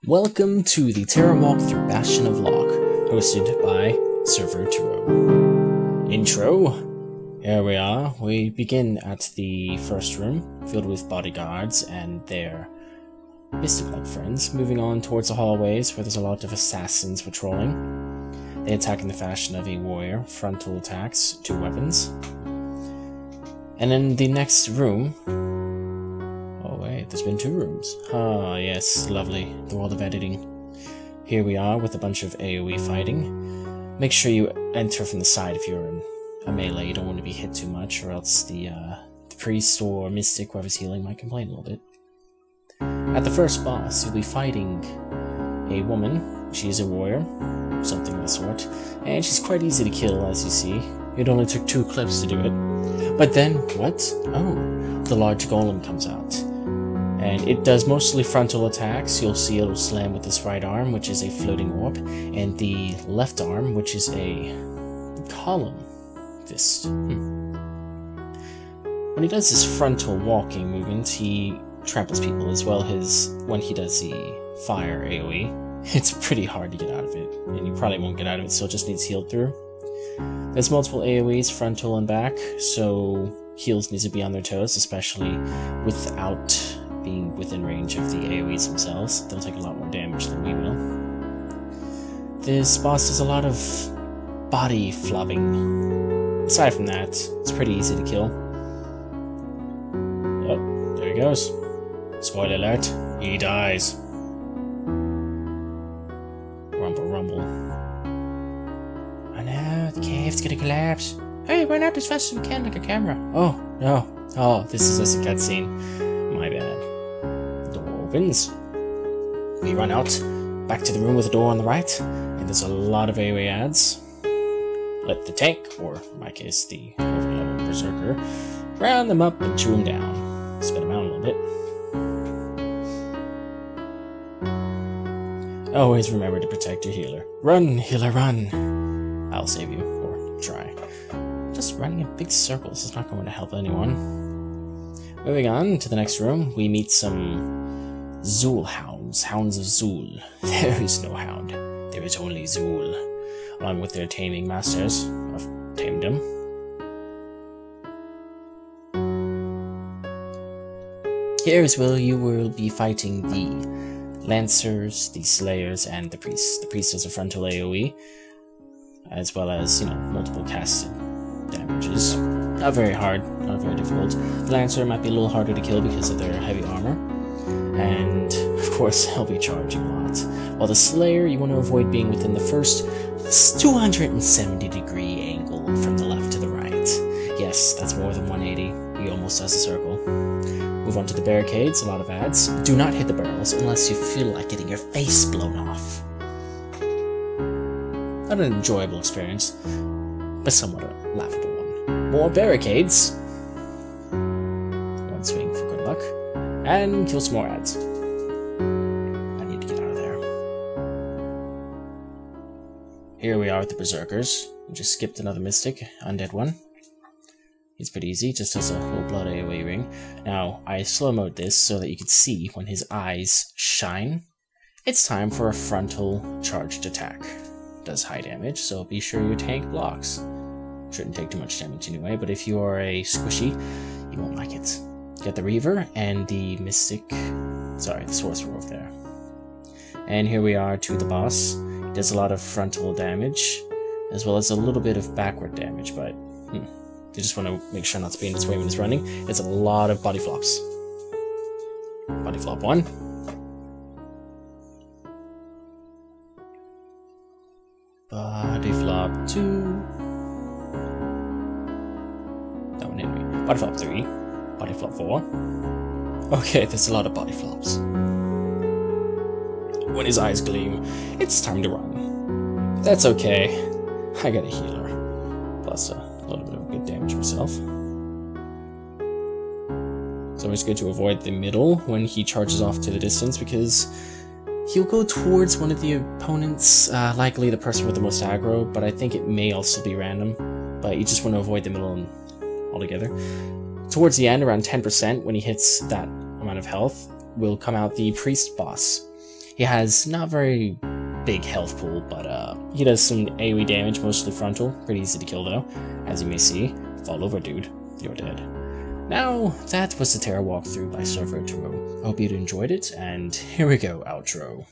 Welcome to the Tera walkthrough Bastion of Lock, hosted by SirVirtuo's. Intro. Here we are. We begin at the first room, filled with bodyguards and their mystic-like friends, moving on towards the hallways where there's a lot of assassins patrolling. They attack in the fashion of a warrior, frontal attacks, 2 weapons. And in the next room... Oh wait, there's been 2 rooms. Ah yes, lovely, the world of editing. Here we are with a bunch of AoE fighting. Make sure you enter from the side if you're in a melee, you don't want to be hit too much, or else the priest or mystic, whoever's healing, might complain a little bit. At the first boss, you'll be fighting a woman. She's a warrior, something of the sort, and she's quite easy to kill, as you see. It only took 2 clips to do it. But then, what? Oh, the large golem comes out. And it does mostly frontal attacks. You'll see it'll slam with this right arm, which is a floating orb, and the left arm, which is a column fist. When he does his frontal walking movement, he tramples people, as well as when he does the fire AoE. It's pretty hard to get out of it, and you probably won't get out of it, so it just needs healed through. There's multiple AoEs, frontal and back, so heals need to be on their toes, especially without being within range of the AoEs themselves. They'll take a lot more damage than we will. This boss does a lot of body flopping. Aside from that, it's pretty easy to kill. Oh, there he goes. Spoiler alert, he dies. Rumble, rumble. Oh no, the cave's gonna collapse. Hey, run out as fast as we can like a camera. Oh, no. Oh, this is just a cutscene. My bad. Door opens. We run out, back to the room with the door on the right, and there's a lot of AoE ads. Let the tank, or in my case, the overlevel berserker, round them up and chew them down. Spin them out a little bit. Always remember to protect your healer. Run, healer, run! I'll save you, or try. Just running in big circles is not going to help anyone. Moving on to the next room, we meet some Zool hounds, hounds of Zool. There is no hound, there is only Zool, along with their taming masters. I've tamed them. Here is where you will be fighting the Lancers, the Slayers, and the Priest. The Priest has a frontal AoE, as well as, you know, multiple casted damages. Not very hard, not very difficult. The Lancer might be a little harder to kill because of their heavy armor, and of course he'll be charging a lot. While the Slayer, you want to avoid being within the first 270-degree angle from the left to the right. Yes, that's more than 180. He almost does a circle. Move on to the barricades, a lot of ads. Do not hit the barrels unless you feel like getting your face blown off. Not an enjoyable experience, but somewhat a laughable one. More barricades. One swing for good luck. And kill some more ads. I need to get out of there. Here we are with the Berserkers. We just skipped another Mystic, undead one. It's pretty easy, just has a full blood AoE ring. Now, I slow-mode this so that you can see when his eyes shine. It's time for a frontal charged attack. Does high damage, so be sure your tank blocks. Shouldn't take too much damage anyway, but if you are a squishy, you won't like it. Get the Reaver and the Mystic... Sorry, the Sorcerer over there. And here we are to the boss. He does a lot of frontal damage, as well as a little bit of backward damage, but... You just want to make sure not to be in its way when it's running. It's a lot of body flops. Body flop 1. Body flop 2. That one hit me. Body flop 3. Body flop 4. Okay, there's a lot of body flops. When his eyes gleam, it's time to run. That's okay. I got a healer. Plus a little bit of good damage myself. It's always good to avoid the middle when he charges off to the distance, because he'll go towards one of the opponents, likely the person with the most aggro, but I think it may also be random. But you just want to avoid the middle altogether. Towards the end, around 10%, when he hits that amount of health, will come out the Priest boss. He has not very big health pool, but he does some AoE damage, mostly frontal. Pretty easy to kill though. As you may see, fall over, dude. You're dead. Now, that was the Tera walkthrough by SirVirtuo. I hope you enjoyed it, and here we go, outro.